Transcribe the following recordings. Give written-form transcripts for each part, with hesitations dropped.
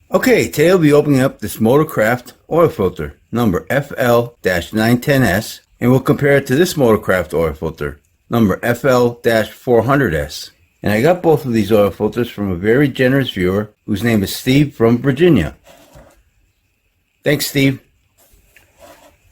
Okay, today we'll be opening up this Motorcraft oil filter, number FL910S, and we'll compare it to this Motorcraft oil filter, number FL400S. And I got both of these oil filters from a very generous viewer whose name is Steve from Virginia. Thanks, Steve.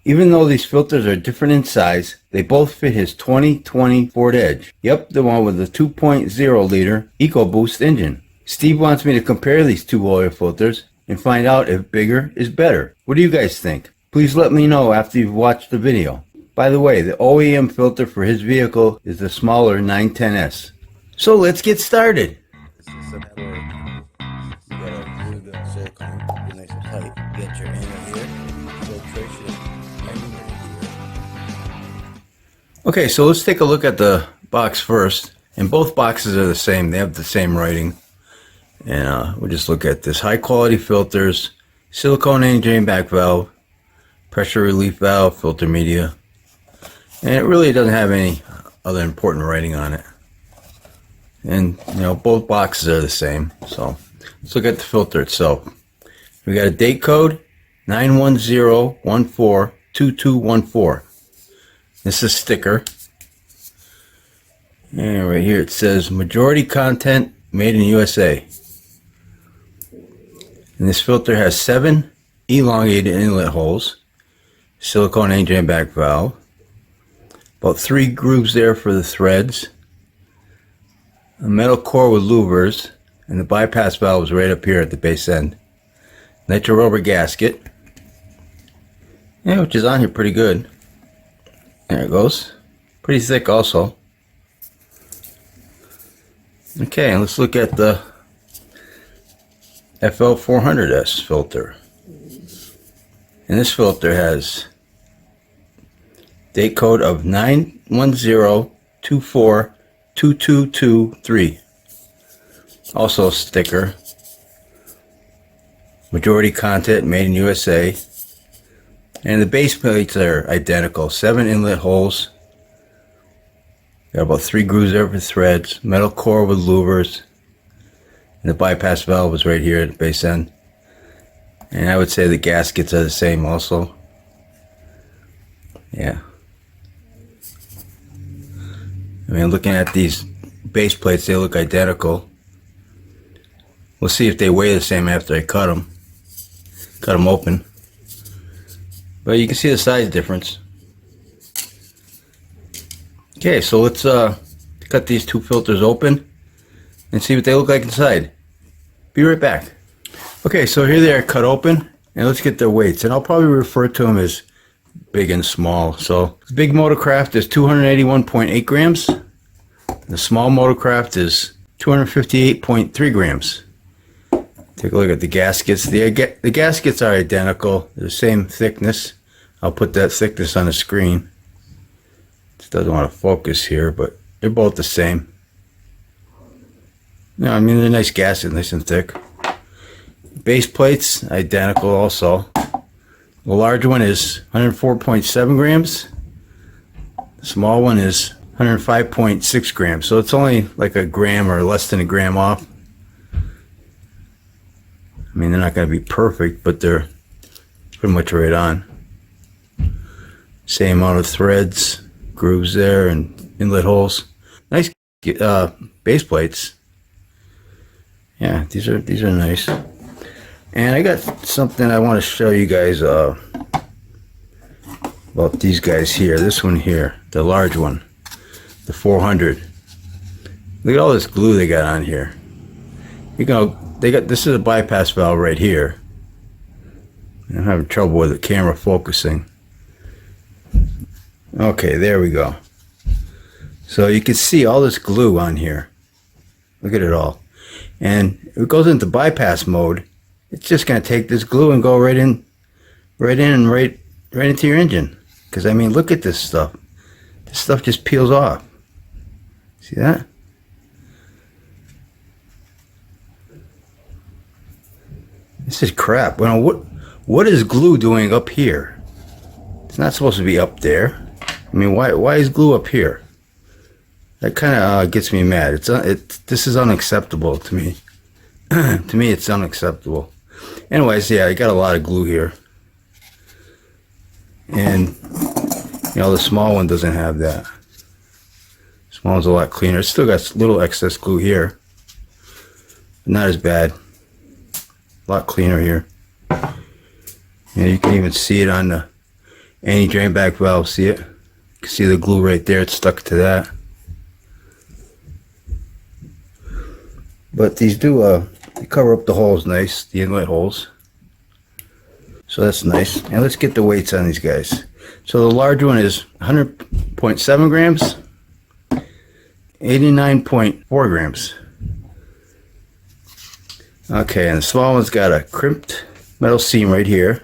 Even though these filters are different in size, they both fit his 2020 Ford Edge. Yep, the one with the 2.0 liter EcoBoost engine. Steve wants me to compare these two oil filters and find out if bigger is better. What do you guys think? Please let me know after you've watched the video. By the way, the OEM filter for his vehicle is the smaller 910S. So let's get started. This is something where you gotta glue the silicone, get nice and tight, get your angle here, filtration angle here. Okay, so let's take a look at the box first. And both boxes are the same, they have the same writing. And we'll just look at this. High quality filters, silicone and drain back valve, pressure relief valve, filter media. And it really doesn't have any other important writing on it. And you know, both boxes are the same. So let's look at the filter itself. We got a date code 910142214. This is a sticker. And right here it says majority content made in USA. And this filter has 7 elongated inlet holes, silicone and drain back valve, about 3 grooves there for the threads, a metal core with louvers, and the bypass valve is right up here at the base end. Nitro rubber gasket, yeah, which is on here pretty good. There it goes. Pretty thick also. Okay, and let's look at the FL400S filter. And this filter has date code of 910242223. Also a sticker. Majority content made in USA. And the base plates are identical. 7 inlet holes. Got about 3 grooves there for threads. Metal core with louvers. And the bypass valve is right here at the base end. And I would say the gaskets are the same also. Yeah. I mean, looking at these base plates, they look identical. We'll see if they weigh the same after I cut them. Cut them open. But you can see the size difference. Okay, so let's cut these two filters open and see what they look like inside. Be right back. Okay, so here they are cut open, and let's get their weights. And I'll probably refer to them as big and small. So the big Motorcraft is 281.8 grams. The small Motorcraft is 258.3 grams. Take a look at the gaskets. The gaskets are identical. They're the same thickness. I'll put that thickness on the screen. It doesn't want to focus here, but they're both the same. No, I mean, they're nice gaskets, nice and thick. Base plates, identical also. The large one is 104.7 grams. The small one is 105.6 grams. So it's only like a gram or less than a gram off. I mean, they're not going to be perfect, but they're pretty much right on. Same amount of threads, grooves there, and inlet holes. Nice base plates. Yeah, these are nice. And I got something I want to show you guys about these guys here. This one here, the large one, the 400. Look at all this glue they got on here. You know, this is a bypass valve right here. I'm having trouble with the camera focusing. Okay, there we go. So you can see all this glue on here. Look at it all. And if it goes into bypass mode, it's just going to take this glue and go right into your engine. Because I mean, look at this stuff. This stuff just peels off. See that? This is crap. Well, what is glue doing up here? It's not supposed to be up there. I mean, why is glue up here? That kind of gets me mad. This is unacceptable to me. To me, it's unacceptable. Anyways, yeah, I got a lot of glue here. And, you know, the small one doesn't have that. Small one's a lot cleaner. It's still got little excess glue here. But not as bad. A lot cleaner here. And you can even see it on the anti-drain back valve. See it? You can see the glue right there. It's stuck to that. But these do they cover up the holes nice, the inlet holes. So that's nice. And let's get the weights on these guys. So the large one is 100.7 grams, 89.4 grams. Okay, and the small one's got a crimped metal seam right here.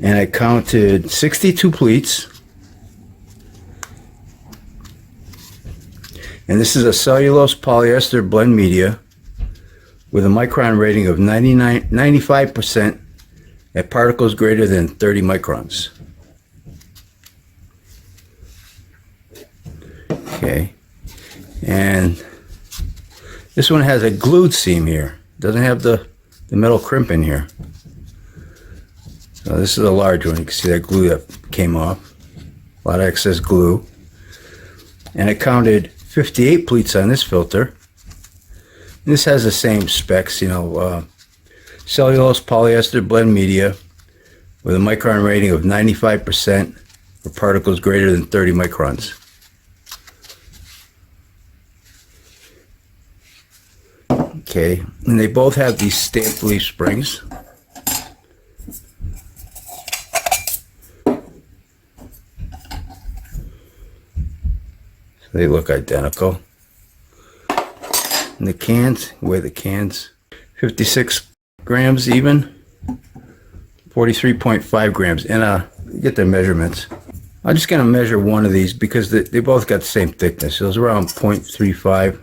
And I counted 62 pleats. And this is a cellulose polyester blend media with a micron rating of 95% at particles greater than 30 microns. Okay, and this one has a glued seam here. Doesn't have the metal crimp in here. So this is a large one. You can see that glue that came off. A lot of excess glue. And I counted 58 pleats on this filter. This has the same specs, you know, cellulose polyester blend media with a micron rating of 95% for particles greater than 30 microns. Okay, and they both have these stamped leaf springs. They look identical. And the cans, weigh the cans, 56 grams even, 43.5 grams. And get the measurements. I'm just gonna measure one of these because they both got the same thickness. So it's around 0.35,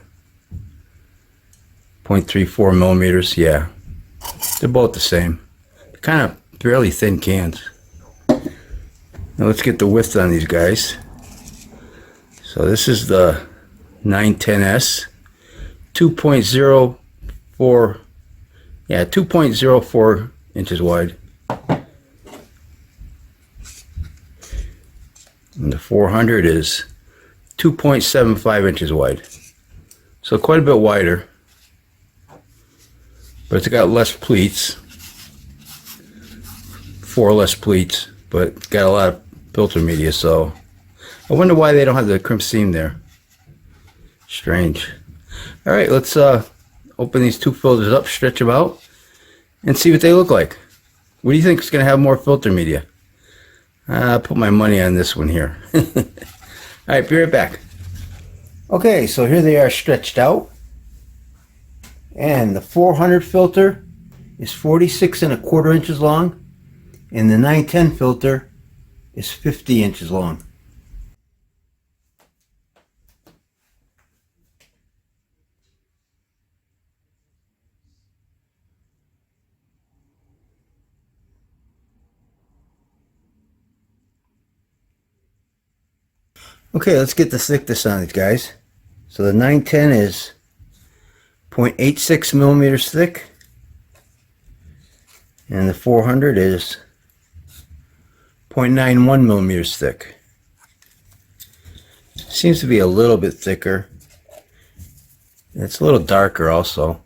0.34 millimeters. Yeah, they're both the same. Kind of fairly thin cans. Now let's get the width on these guys. So this is the 910S, 2.04, yeah, 2.04 inches wide. And the 400 is 2.75 inches wide. So quite a bit wider. But it's got less pleats. 4 less pleats, but it's got a lot of filter media, so I wonder why they don't have the crimp seam there. Strange. All right, let's open these two filters up, stretch them out, and see what they look like. What do you think is going to have more filter media? I'll put my money on this one here. All right, be right back. Okay, so here they are stretched out. And the 400 filter is 46.25 inches long, and the 910 filter is 50 inches long. Okay, let's get the thickness on these guys. So the 910 is 0.86 millimeters thick, and the 400 is 0.91 millimeters thick. Seems to be a little bit thicker. It's a little darker also.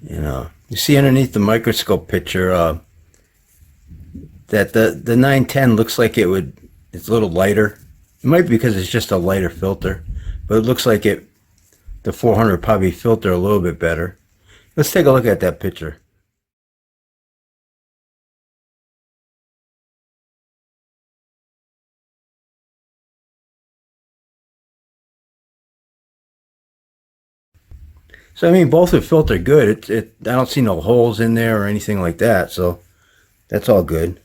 You know, you see underneath the microscope picture that the 910 looks like it's a little lighter. It might be because it's just a lighter filter, but it looks like the 400 probably filter a little bit better. Let's take a look at that picture. So I mean, both are filtered good. I don't see no holes in there or anything like that, so that's all good.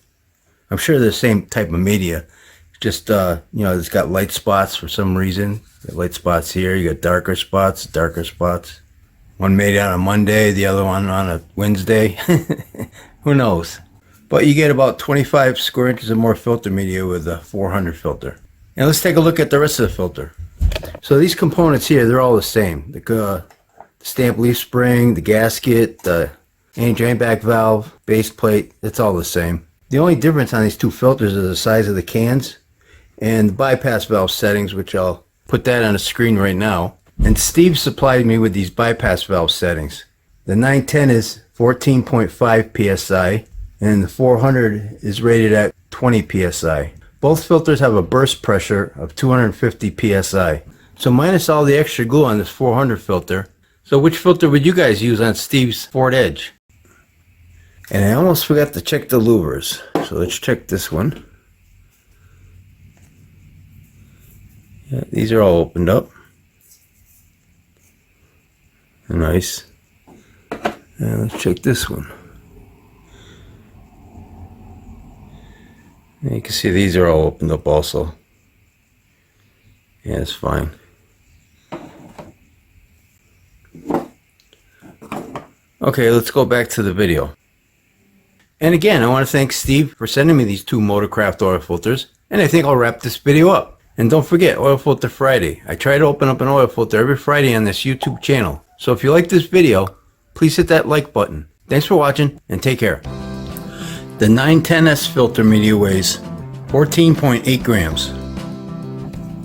I'm sure they're the same type of media. Just you know, it's got light spots for some reason. Got light spots here. You got darker spots, darker spots. One made on a Monday, the other one on a Wednesday. Who knows? But you get about 25 square inches of more filter media with the 400 filter. And let's take a look at the rest of the filter. So these components here, they're all the same. The stamp leaf spring, the gasket, the Any drain back valve, base plate, it's all the same. The only difference on these two filters is the size of the cans and the bypass valve settings, which I'll put that on the screen right now. And Steve supplied me with these bypass valve settings. The 910 is 14.5 psi and the 400 is rated at 20 psi. Both filters have a burst pressure of 250 psi. So minus all the extra glue on this 400 filter. So which filter would you guys use on Steve's Ford Edge? And I almost forgot to check the louvers. So let's check this one. Yeah, these are all opened up. Nice. And let's check this one. And you can see these are all opened up also. Yeah, it's fine. Okay, let's go back to the video. And again, I want to thank Steve for sending me these two Motorcraft oil filters. And I think I'll wrap this video up. And don't forget, Oil Filter Friday. I try to open up an oil filter every Friday on this YouTube channel. So if you like this video, please hit that like button. Thanks for watching and take care. The 910S filter media weighs 14.8 grams.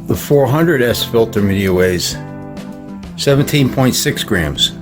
The 400S filter media weighs 17.6 grams.